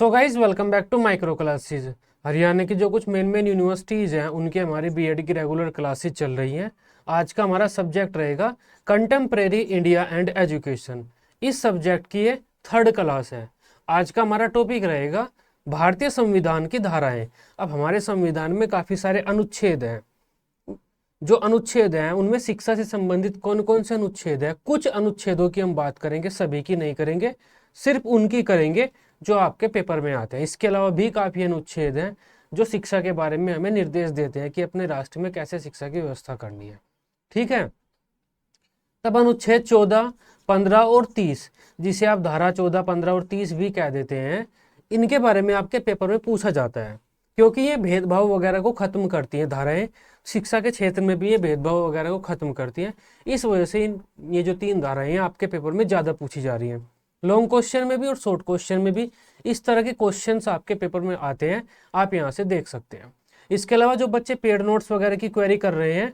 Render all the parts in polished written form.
So guys welcome back to micro classes. Haryana की जो कुछ मेन यूनिवर्सिटीज़ हैं उनके हमारी बीएड की रेगुलर क्लासेज चल रही हैं। आज का हमारा सब्जेक्ट रहेगा कंटेम्प्रेरी इंडिया एंड एजुकेशन। इस सब्जेक्ट की ये थर्ड क्लास है। आज का हमारा टॉपिक रहेगा भारतीय संविधान की धाराएं। अब हमारे संविधान में काफ़ी सारे अनुच्छेद हैं। जो अनुच्छेद हैं उनमें शिक्षा से संबंधित कौन कौन से अनुच्छेद हैं, कुछ अनुच्छेदों की हम बात करेंगे, सभी की नहीं करेंगे, सिर्फ उनकी करेंगे जो आपके पेपर में आते हैं। इसके अलावा भी काफ़ी अनुच्छेद हैं जो शिक्षा के बारे में हमें निर्देश देते हैं कि अपने राष्ट्र में कैसे शिक्षा की व्यवस्था करनी है। ठीक है, तब अनुच्छेद 14, 15 और 30, जिसे आप धारा 14, 15 और 30 भी कह देते हैं, इनके बारे में आपके पेपर में पूछा जाता है क्योंकि ये भेदभाव वगैरह को खत्म करती हैं। धाराएं शिक्षा के क्षेत्र में भी ये भेदभाव वगैरह को खत्म करती हैं। इस वजह से ये जो 3 धाराएं हैं आपके पेपर में ज़्यादा पूछी जा रही हैं। लॉन्ग क्वेश्चन में भी और शॉर्ट क्वेश्चन में भी इस तरह के क्वेश्चंस आपके पेपर में आते हैं, आप यहाँ से देख सकते हैं। इसके अलावा जो बच्चे पेड नोट्स वगैरह की क्वेरी कर रहे हैं,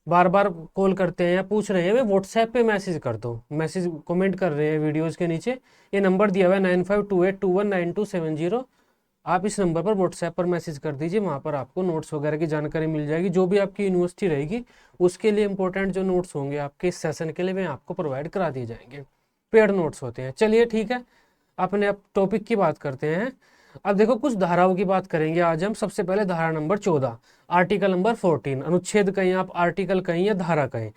बार बार कॉल करते हैं या पूछ रहे हैं, वे व्हाट्सएप पे मैसेज कर दो। मैसेज कमेंट कर रहे हैं वीडियोस के नीचे, ये नंबर दिया हुआ है 9528219270। आप इस नंबर पर व्हाट्सएप पर मैसेज कर दीजिए, वहाँ पर आपको नोट्स वगैरह की जानकारी मिल जाएगी। जो भी आपकी यूनिवर्सिटी रहेगी उसके लिए इंपॉर्टेंट जो नोट्स होंगे आपके इस सेशन के लिए, वे आपको प्रोवाइड करा दिए जाएंगे। पेड नोट्स होते हैं। चलिए ठीक है, अपने अब टॉपिक की बात करते हैं। अब देखो कुछ धाराओं की बात करेंगे आज हम। सबसे पहले धारा नंबर 14, आर्टिकल नंबर 14। अनुच्छेद कहें आप, आर्टिकल कहें या धारा कहें,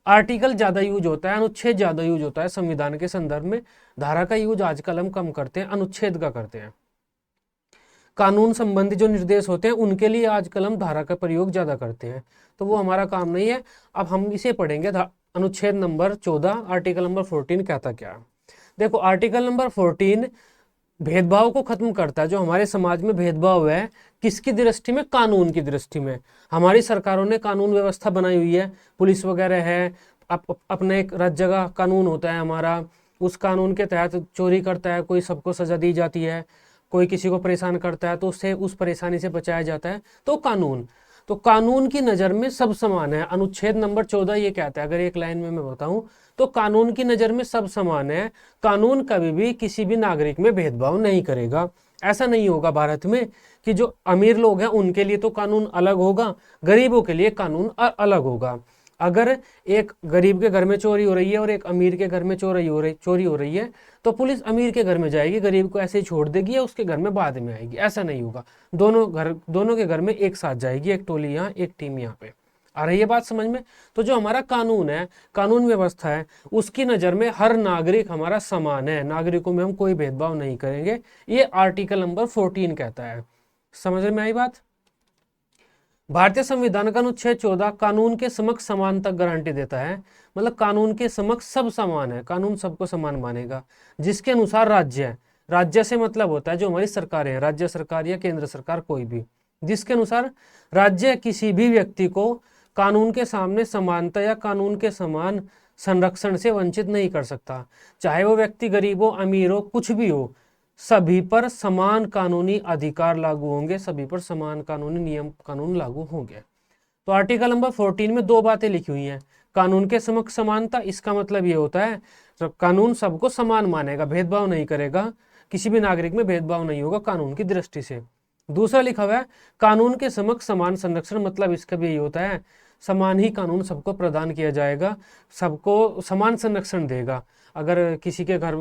आर्टिकल ज़्यादा यूज होता है, अनुच्छेद ज़्यादा यूज होता है संविधान के संदर्भ में। धारा का यूज आजकल हम कम करते हैं, अनुच्छेद का करते हैं। कानून संबंधी जो निर्देश होते हैं उनके लिए आजकल हम धारा का प्रयोग ज़्यादा करते हैं, तो वो हमारा काम नहीं है। अब हम इसे पढ़ेंगे। अनुच्छेद नंबर 14, आर्टिकल नंबर 14 कहता क्या है। देखो, आर्टिकल नंबर 14 भेदभाव को खत्म करता है। जो हमारे समाज में भेदभाव है, किसकी दृष्टि में? कानून की दृष्टि में। हमारी सरकारों ने कानून व्यवस्था बनाई हुई है, पुलिस वगैरह है, अपने एक राज्य जगह कानून होता है हमारा। उस कानून के तहत चोरी करता है कोई, सबको सजा दी जाती है। कोई किसी को परेशान करता है तो उससे, उस परेशानी से बचाया जाता है। तो कानून की नज़र में सब समान है। अनुच्छेद नंबर 14 ये कहता है, अगर एक लाइन में मैं बताऊं तो कानून की नज़र में सब समान है। कानून कभी भी किसी भी नागरिक में भेदभाव नहीं करेगा। ऐसा नहीं होगा भारत में कि जो अमीर लोग हैं उनके लिए तो कानून अलग होगा, गरीबों के लिए कानून अलग होगा। अगर एक गरीब के घर में चोरी हो रही है और एक अमीर के घर में चोरी हो रही है, तो पुलिस अमीर के घर में जाएगी, गरीब को ऐसे ही छोड़ देगी या उसके घर में बाद में आएगी। ऐसा नहीं होगा, दोनों के घर में एक साथ जाएगी, एक टोली यहाँ, एक टीम यहाँ पे। आ रही है बात समझ में? तो जो हमारा कानून है, कानून व्यवस्था है, उसकी नज़र में हर नागरिक हमारा समान है। नागरिकों में हम कोई भेदभाव नहीं करेंगे, ये आर्टिकल नंबर 14 कहता है। समझ में आई बात? भारतीय संविधान का अनुच्छेद 14 कानून के समक्ष समान तक गारंटी देता है। मतलब कानून के समक्ष सब समान है, कानून सबको समान मानेगा। जिसके अनुसार राज्य से मतलब होता है जो हमारी सरकारें हैं, राज्य सरकार या केंद्र सरकार, कोई भी, जिसके अनुसार राज्य किसी भी व्यक्ति को कानून के सामने समानता या कानून के समान संरक्षण से वंचित नहीं कर सकता। चाहे वो व्यक्ति गरीब हो, अमीर हो, कुछ भी हो, सभी पर समान कानूनी अधिकार लागू होंगे, सभी पर समान कानूनी नियम कानून लागू होंगे। तो आर्टिकल नंबर 14 में 2 बातें लिखी हुई हैं। कानून के समक्ष समानता, इसका मतलब ये होता है कानून सबको समान मानेगा, भेदभाव नहीं करेगा, किसी भी नागरिक में भेदभाव नहीं होगा कानून की दृष्टि से। दूसरा लिखा हुआ है कानून के समक्ष समान संरक्षण, मतलब इसका भी यही होता है समान ही कानून सबको प्रदान किया जाएगा, सबको समान संरक्षण देगा। अगर किसी के घर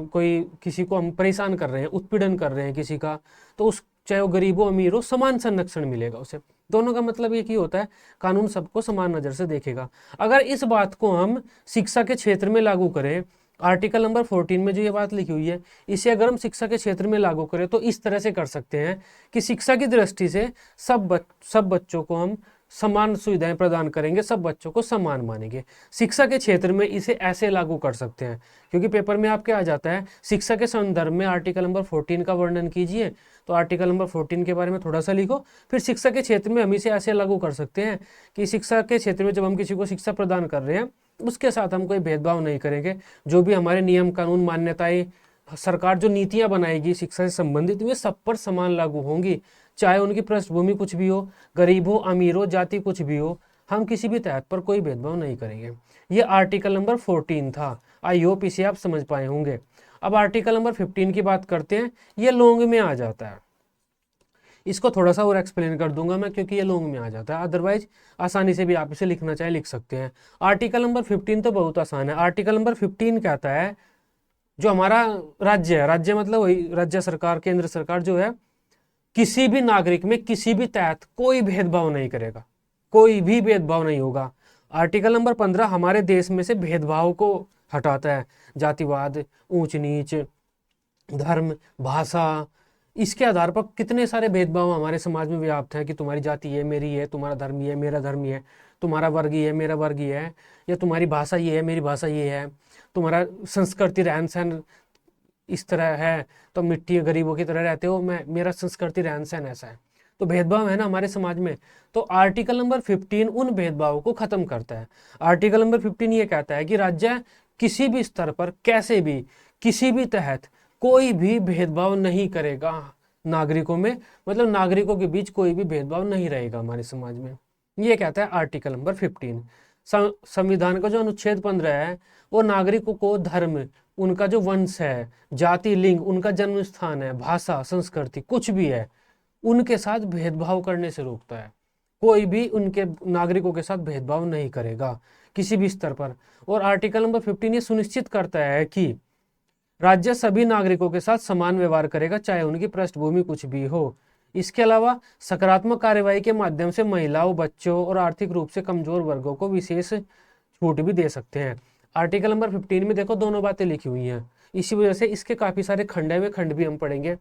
किसी को हम परेशान कर रहे हैं, उत्पीड़न कर रहे हैं किसी का, तो उस चाहे वो गरीब हो अमीर हो, समान संरक्षण मिलेगा उसे। दोनों का मतलब एक ही होता है, कानून सबको समान नज़र से देखेगा। अगर इस बात को हम शिक्षा के क्षेत्र में लागू करें, आर्टिकल नंबर 14 में जो ये बात लिखी हुई है, इसे अगर हम शिक्षा के क्षेत्र में लागू करें तो इस तरह से कर सकते हैं कि शिक्षा की दृष्टि से सब बच्चों को हम समान सुविधाएं प्रदान करेंगे, सब बच्चों को समान मानेंगे। शिक्षा के क्षेत्र में इसे ऐसे लागू कर सकते हैं, क्योंकि पेपर में आपके आ जाता है शिक्षा के संदर्भ में आर्टिकल नंबर 14 का वर्णन कीजिए, तो आर्टिकल नंबर 14 के बारे में थोड़ा सा लिखो। फिर शिक्षा के क्षेत्र में हम इसे ऐसे लागू कर सकते हैं कि शिक्षा के क्षेत्र में जब हम किसी को शिक्षा प्रदान कर रहे हैं, उसके साथ हम कोई भेदभाव नहीं करेंगे। जो भी हमारे नियम कानून मान्यताएं, सरकार जो नीतियां बनाएगी शिक्षा से संबंधित, वे सब पर समान लागू होंगी, चाहे उनकी पृष्ठभूमि कुछ भी हो, गरीब हो, अमीर हो, जाति कुछ भी हो, हम किसी भी तहत पर कोई भेदभाव नहीं करेंगे। ये आर्टिकल नंबर 14 था। आई होप इसे आप समझ पाए होंगे। अब आर्टिकल नंबर 15 की बात करते हैं, ये लॉन्ग में आ जाता है, इसको थोड़ा सा और एक्सप्लेन कर दूंगा मैं क्योंकि ये लॉन्ग में आ जाता है, अदरवाइज आसानी से भी आप इसे लिखना चाहे लिख सकते हैं। आर्टिकल नंबर 15 तो बहुत आसान है। आर्टिकल नंबर 15 कहता है जो हमारा राज्य है, राज्य मतलब वही राज्य सरकार, केंद्र सरकार जो है, किसी भी नागरिक में किसी भी तहत कोई भेदभाव नहीं करेगा, कोई भी भेदभाव नहीं होगा। आर्टिकल नंबर 15 हमारे देश में से भेदभाव को हटाता है, जातिवाद, ऊंच नीच, धर्म, भाषा, इसके आधार पर कितने सारे भेदभाव हमारे समाज में व्याप्त है कि तुम्हारी जाति ये मेरी है, तुम्हारा धर्म ये मेरा धर्म ये है, तुम्हारा वर्ग ये मेरा वर्ग ये है, या तुम्हारी भाषा ये है मेरी भाषा ये है, तुम्हारा संस्कृति रहन सहन इस तरह है, तो मिट्टी गरीबों की तरह रहते हो, मैं मेरा संस्कृति रहन सहन ऐसा है, तो भेदभाव है ना हमारे समाज में। तो आर्टिकल नंबर 15 उन भेदभावों को खत्म करता है। आर्टिकल नंबर 15 ये कहता है कि राज्य किसी भी स्तर पर कैसे भी किसी भी तहत कोई भी भेदभाव नहीं करेगा नागरिकों में, मतलब नागरिकों के बीच कोई भी भेदभाव नहीं रहेगा हमारे समाज में, ये कहता है आर्टिकल नंबर 15। संविधान का जो अनुच्छेद 15 है वो नागरिकों को धर्म, उनका जो वंश है, जाति, लिंग, उनका जन्म स्थान है, भाषा, संस्कृति, कुछ भी है, उनके साथ भेदभाव करने से रोकता है। कोई भी उनके नागरिकों के साथ भेदभाव नहीं करेगा किसी भी स्तर पर। और आर्टिकल नंबर 15 ये सुनिश्चित करता है कि राज्य सभी नागरिकों के साथ समान व्यवहार करेगा, चाहे उनकी पृष्ठभूमि कुछ भी हो। इसके अलावा सकारात्मक कार्यवाही के माध्यम से महिलाओं, बच्चों और आर्थिक रूप से कमजोर वर्गों को विशेष छूट भी दे सकते हैं। आर्टिकल नंबर 15 में देखो दोनों बातें लिखी हुई हैं, इसी वजह से इसके काफी सारे खंड है, वे खंड भी हम पढ़ेंगे।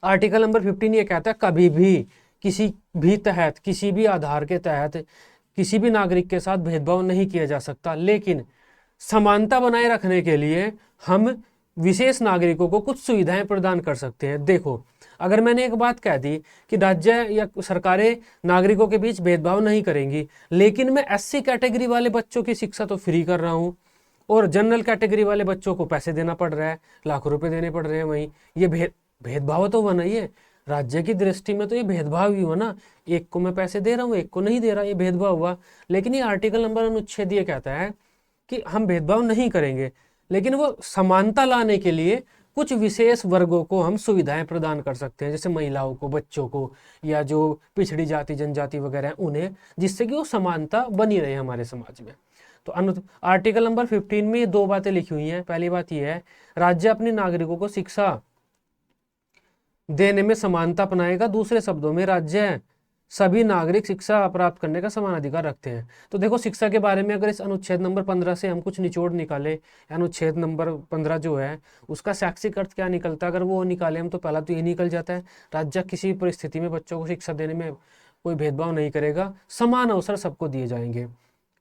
आर्टिकल नंबर 15 ये कहता है कभी भी किसी भी तहत, किसी भी आधार के तहत किसी भी नागरिक के साथ भेदभाव नहीं किया जा सकता, लेकिन समानता बनाए रखने के लिए हम विशेष नागरिकों को कुछ सुविधाएं प्रदान कर सकते हैं। देखो, अगर मैंने एक बात कह दी कि राज्य या सरकारें नागरिकों के बीच भेदभाव नहीं करेंगी, लेकिन मैं एससी कैटेगरी वाले बच्चों की शिक्षा तो फ्री कर रहा हूं और जनरल कैटेगरी वाले बच्चों को पैसे देना पड़ रहा है, लाखों रुपए देने पड़ रहे हैं, वहीं ये भेदभाव तो हुआ ना, ये राज्य की दृष्टि में तो ये भेदभाव ही हुआ ना, एक को मैं पैसे दे रहा हूँ एक को नहीं दे रहा, ये भेदभाव हुआ। लेकिन ये आर्टिकल नंबर अनुच्छेद ये कहता है कि हम भेदभाव नहीं करेंगे, लेकिन वो समानता लाने के लिए कुछ विशेष वर्गों को हम सुविधाएं प्रदान कर सकते हैं, जैसे महिलाओं को, बच्चों को, या जो पिछड़ी जाति जनजाति वगैरह है उन्हें, जिससे कि वो समानता बनी रहे हमारे समाज में। तो आर्टिकल नंबर 15 में ये दो बातें लिखी हुई हैं। पहली बात यह है, राज्य अपने नागरिकों को शिक्षा देने में समानता अपनाएगा। दूसरे शब्दों में, राज्य सभी नागरिक शिक्षा प्राप्त करने का समान अधिकार रखते हैं। तो देखो, शिक्षा के बारे में अगर इस अनुच्छेद नंबर 15 से हम कुछ निचोड़ निकाले, अनुच्छेद नंबर 15 जो है उसका शैक्षिक अर्थ क्या निकलता है, अगर वो निकाले हम, तो पहला तो ये निकल जाता है, राज्य किसी भी परिस्थिति में बच्चों को शिक्षा देने में कोई भेदभाव नहीं करेगा, समान अवसर सबको दिए जाएंगे।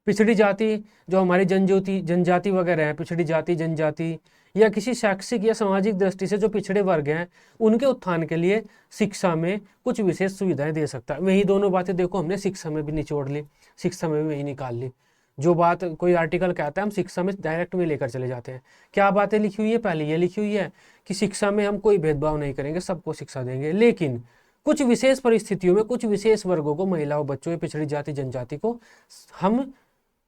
पिछड़ी जाति, जो हमारी जनजाति वगैरह है, पिछड़ी जाति जनजाति, या किसी शैक्षिक या सामाजिक दृष्टि से जो पिछड़े वर्ग हैं, उनके उत्थान के लिए शिक्षा में कुछ विशेष सुविधाएं दे सकता है। वही दोनों बातें देखो हमने शिक्षा में भी निचोड़ ली, शिक्षा में भी वही निकाल ली। जो बात कोई आर्टिकल कहता है हम शिक्षा में डायरेक्ट में लेकर चले जाते हैं। क्या बातें लिखी हुई है, पहले ये लिखी हुई है कि शिक्षा में हम कोई भेदभाव नहीं करेंगे, सबको शिक्षा देंगे, लेकिन कुछ विशेष परिस्थितियों में कुछ विशेष वर्गों को, महिलाओं, बच्चों या पिछड़ी जाति जनजाति को हम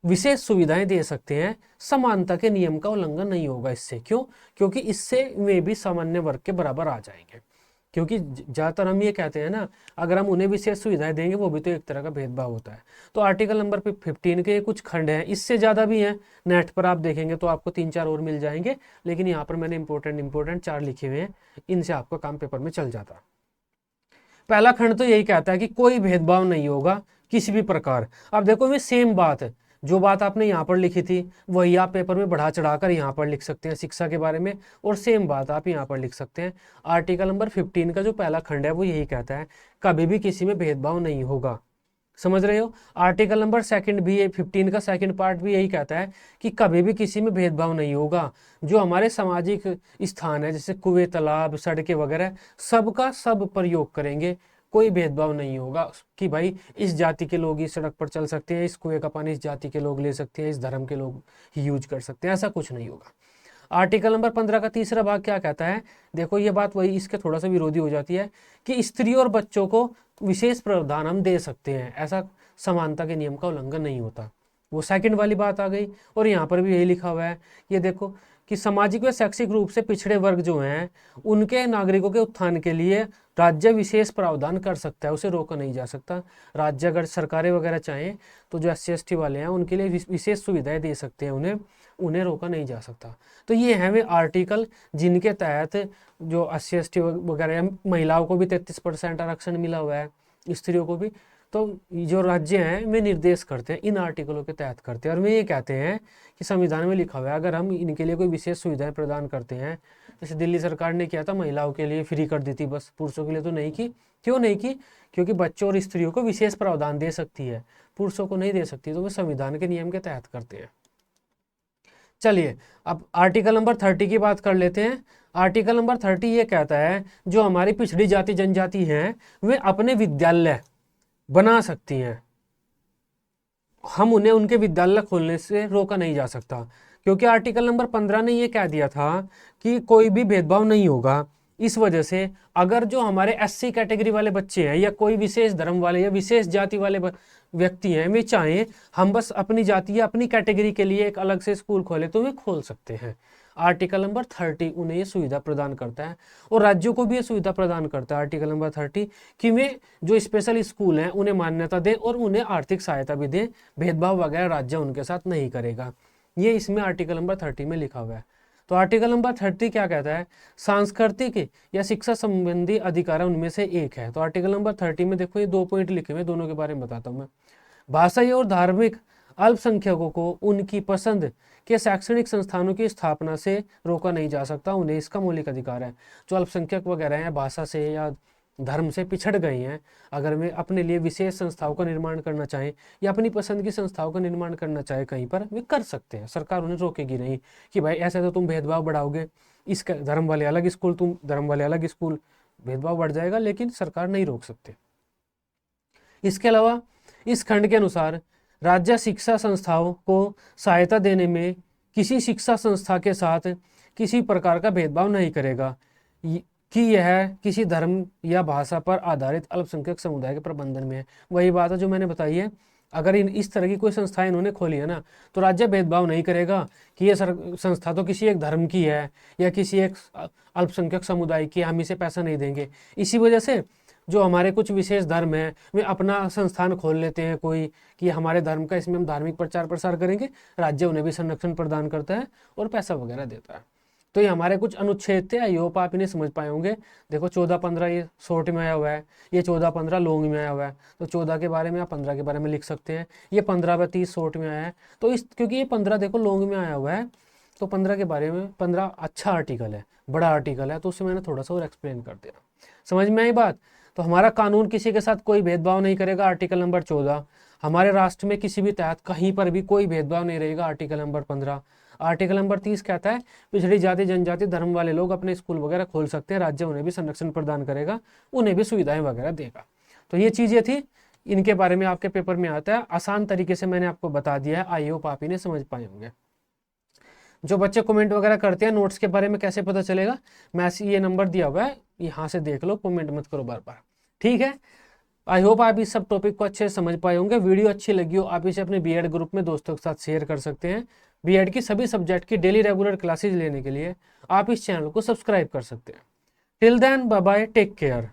विशेष सुविधाएं दे सकते हैं। समानता के नियम का उल्लंघन नहीं होगा इससे। क्यों? क्योंकि इससे वे भी सामान्य वर्ग के बराबर आ जाएंगे। क्योंकि ज्यादातर हम ये कहते हैं ना, अगर हम उन्हें विशेष सुविधाएं देंगे वो भी तो एक तरह का भेदभाव होता है। तो आर्टिकल नंबर 15 के कुछ खंड हैं, इससे ज्यादा भी हैं, नेट पर आप देखेंगे तो आपको 3-4 और मिल जाएंगे, लेकिन यहाँ पर मैंने इंपॉर्टेंट 4 लिखे हुए हैं, इनसे आपका काम पेपर में चल जाता। पहला खंड तो यही कहता है कि कोई भेदभाव नहीं होगा किसी भी प्रकार। अब देखो, ये सेम बात है, जो बात आपने यहाँ पर लिखी थी वही आप पेपर में बढ़ा चढ़ाकर यहाँ पर लिख सकते हैं शिक्षा के बारे में, और सेम बात आप यहाँ पर लिख सकते हैं। आर्टिकल नंबर 15 का जो पहला खंड है वो यही कहता है कभी भी किसी में भेदभाव नहीं होगा। समझ रहे हो? आर्टिकल नंबर 2 भी, 15 का सेकंड पार्ट भी यही कहता है कि कभी भी किसी में भेदभाव नहीं होगा। जो हमारे सामाजिक स्थान है, जैसे कुएं, तालाब, सड़कें वगैरह, सबका सब प्रयोग करेंगे, कोई भेदभाव नहीं होगा कि भाई इस जाति के लोग इस सड़क पर चल सकते हैं, इस कुएं का पानी इस जाति के लोग ले सकते हैं, इस धर्म के लोग ही यूज कर सकते हैं, ऐसा कुछ नहीं होगा। आर्टिकल नंबर 15 का तीसरा भाग क्या कहता है? देखो, ये बात वही इसके थोड़ा सा विरोधी हो जाती है कि स्त्री और बच्चों को विशेष प्रावधान हम दे सकते हैं, ऐसा समानता के नियम का उल्लंघन नहीं होता। वो सेकंड वाली बात आ गई। और यहाँ पर भी यही लिखा हुआ है, ये देखो कि सामाजिक व शैक्षिक रूप से पिछड़े वर्ग जो हैं उनके नागरिकों के उत्थान के लिए राज्य विशेष प्रावधान कर सकता है, उसे रोका नहीं जा सकता। राज्य अगर सरकारें वगैरह चाहें तो जो SC ST वाले हैं उनके लिए विशेष सुविधाएं दे सकते हैं, उन्हें उन्हें रोका नहीं जा सकता। तो ये हैं वे आर्टिकल जिनके तहत जो SC ST वगैरह, महिलाओं को भी 33% आरक्षण मिला हुआ है, स्त्रियों को भी। तो जो राज्य हैं वे निर्देश करते हैं, इन आर्टिकलों के तहत करते हैं। और वे ये कहते हैं कि संविधान में लिखा हुआ है अगर हम इनके लिए कोई विशेष सुविधाएं प्रदान करते हैं, जैसे दिल्ली सरकार ने किया था, महिलाओं के लिए फ्री कर दी थी बस, पुरुषों के लिए तो नहीं की। क्यों नहीं की? क्योंकि बच्चों और स्त्रियों को विशेष प्रावधान दे सकती है, पुरुषों को नहीं दे सकती, तो वे संविधान के नियम के तहत करते हैं। चलिए अब आर्टिकल नंबर 30 की बात कर लेते हैं। आर्टिकल नंबर 30 ये कहता है जो हमारी पिछड़ी जाति जनजाति हैं वे अपने विद्यालय बना सकती हैं, हम उन्हें उनके विद्यालय खोलने से रोका नहीं जा सकता। क्योंकि आर्टिकल नंबर 15 ने यह कह दिया था कि कोई भी भेदभाव नहीं होगा। इस वजह से अगर जो हमारे SC कैटेगरी वाले बच्चे हैं या कोई विशेष धर्म वाले या विशेष जाति वाले व्यक्ति हैं, वे चाहें हम बस अपनी जाति या अपनी कैटेगरी के लिए एक अलग से स्कूल खोले तो वे खोल सकते हैं। आर्टिकल नंबर 30 उन्हें ये सुविधा प्रदान करता है और राज्यों को भी ये सुविधा प्रदान करता है आर्टिकल नंबर 30 कि वे जो स्पेशल स्कूल हैं उन्हें मान्यता दे और उन्हें आर्थिक सहायता भी दे, भेदभाव वगैरह राज्य उनके साथ नहीं करेगा। ये इसमें आर्टिकल नंबर 30 में लिखा हुआ है। तो आर्टिकल नंबर 30 क्या कहता है? सांस्कृतिक या शिक्षा संबंधी अधिकार उनमें से एक है। तो आर्टिकल नंबर 30 में देखो ये 2 पॉइंट लिखे हुए, दोनों के बारे में बताता हूँ मैं। भाषाई और धार्मिक अल्पसंख्यकों को उनकी पसंद के शैक्षणिक संस्थानों की स्थापना से रोका नहीं जा सकता, उन्हें इसका मौलिक अधिकार है। जो अल्पसंख्यक वगैरह हैं, भाषा से या धर्म से पिछड़ गए हैं, अगर वे अपने लिए विशेष संस्थाओं का निर्माण करना चाहें या अपनी पसंद की संस्थाओं का निर्माण करना चाहे कहीं पर, वे कर सकते हैं। सरकार उन्हें रोकेगी नहीं कि भाई ऐसे तो तुम भेदभाव बढ़ाओगे, इसका धर्म वाले अलग स्कूल, तुम धर्म वाले अलग स्कूल, भेदभाव बढ़ जाएगा, लेकिन सरकार नहीं रोक सकते। इसके अलावा इस खंड के अनुसार राज्य शिक्षा संस्थाओं को सहायता देने में किसी शिक्षा संस्था के साथ किसी प्रकार का भेदभाव नहीं करेगा कि यह किसी धर्म या भाषा पर आधारित अल्पसंख्यक समुदाय के प्रबंधन में है। वही बात है जो मैंने बताई है, अगर इस तरह की कोई संस्था इन्होंने खोली है ना, तो राज्य भेदभाव नहीं करेगा कि ये संस्था तो किसी एक धर्म की है या किसी एक अल्पसंख्यक समुदाय की, हम इसे पैसा नहीं देंगे। इसी वजह से जो हमारे कुछ विशेष धर्म है वे अपना संस्थान खोल लेते हैं कोई कि हमारे धर्म का, इसमें हम धार्मिक प्रचार प्रसार करेंगे, राज्य उन्हें भी संरक्षण प्रदान करता है और पैसा वगैरह देता है। तो ये हमारे कुछ अनुच्छेद थे, आई होप आप इन्हें समझ पाए होंगे। देखो 14-15 ये शॉर्ट में आया हुआ है, ये 14-15 लॉन्ग में आया हुआ है। तो 14 के बारे में आप 15 के बारे में लिख सकते हैं। ये 15/30 शॉर्ट में आया है, तो इस क्योंकि ये 15 देखो लॉन्ग में आया हुआ है, तो 15 के बारे में 15 अच्छा आर्टिकल है, बड़ा आर्टिकल है, तो उससे मैंने थोड़ा सा और एक्सप्लेन कर दिया। समझ में आई बात? तो हमारा कानून किसी के साथ कोई भेदभाव नहीं करेगा, आर्टिकल नंबर 14। हमारे राष्ट्र में किसी भी तहत कहीं पर भी कोई भेदभाव नहीं रहेगा, आर्टिकल नंबर 15। आर्टिकल नंबर 30 कहता है पिछड़ी जाति जनजाति धर्म वाले लोग अपने स्कूल वगैरह खोल सकते हैं, राज्य उन्हें भी संरक्षण प्रदान करेगा, उन्हें भी सुविधाएं वगैरह देगा। तो ये चीजें थी, इनके बारे में आपके पेपर में आता है, आसान तरीके से मैंने आपको बता दिया है, आई होप आप इन्हें समझ पाए होंगे। जो बच्चे कमेंट वगैरह करते हैं नोट्स के बारे में कैसे पता चलेगा, मैं ये नंबर दिया हुआ है, यहाँ से देख लो, कमेंट मत करो बार बार, ठीक है। आई होप आप इस सब टॉपिक को अच्छे से समझ पाए होंगे। वीडियो अच्छी लगी हो आप इसे अपने बीएड ग्रुप में दोस्तों के साथ शेयर कर सकते हैं। बीएड की सभी सब्जेक्ट की डेली रेगुलर क्लासेज लेने के लिए आप इस चैनल को सब्सक्राइब कर सकते हैं। Till then bye bye, take care.